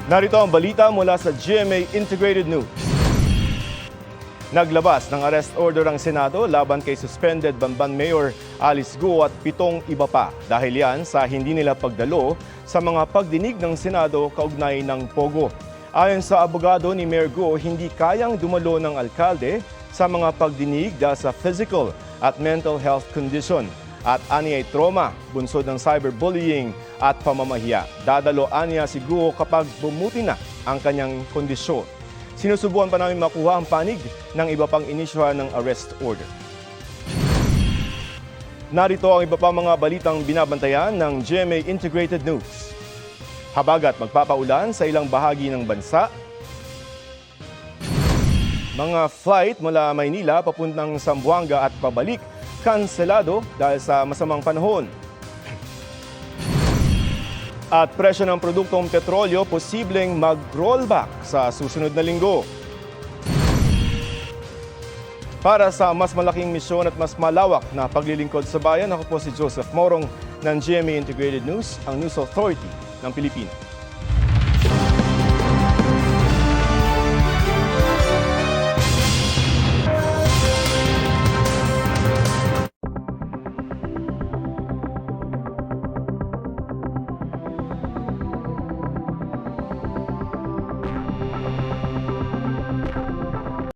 Narito ang balita mula sa GMA Integrated News. Naglabas ng arrest order ang Senado laban kay suspended Bamban Mayor Alice Guo at 7 iba pa dahil yan sa hindi nila pagdalo sa mga pagdinig ng Senado kaugnay ng Pogo. Ayon sa abogado ni Mayor Guo, hindi kayang dumalo ng alkalde sa mga pagdinig dahil sa physical at mental health condition at aniya trauma, bunsod ng cyberbullying at pamamahiya. Dadalo aniya si Guo kapag bumuti na ang kanyang kondisyon. Sinusubukan pa namin makuha ang panig ng iba pang inisyuhan ng arrest order. Narito ang iba pang mga balitang binabantayan ng GMA Integrated News. Habagat magpapaulan sa ilang bahagi ng bansa. Mga flight mula Maynila papuntang Zamboanga at pabalik kanselado dahil sa masamang panahon. At presyo ng produktong petrolyo posibleng mag-rollback sa susunod na linggo. Para sa mas malaking misyon at mas malawak na paglilingkod sa bayan, ako po si Joseph Morong ng GMA Integrated News, ang News Authority ng Pilipinas.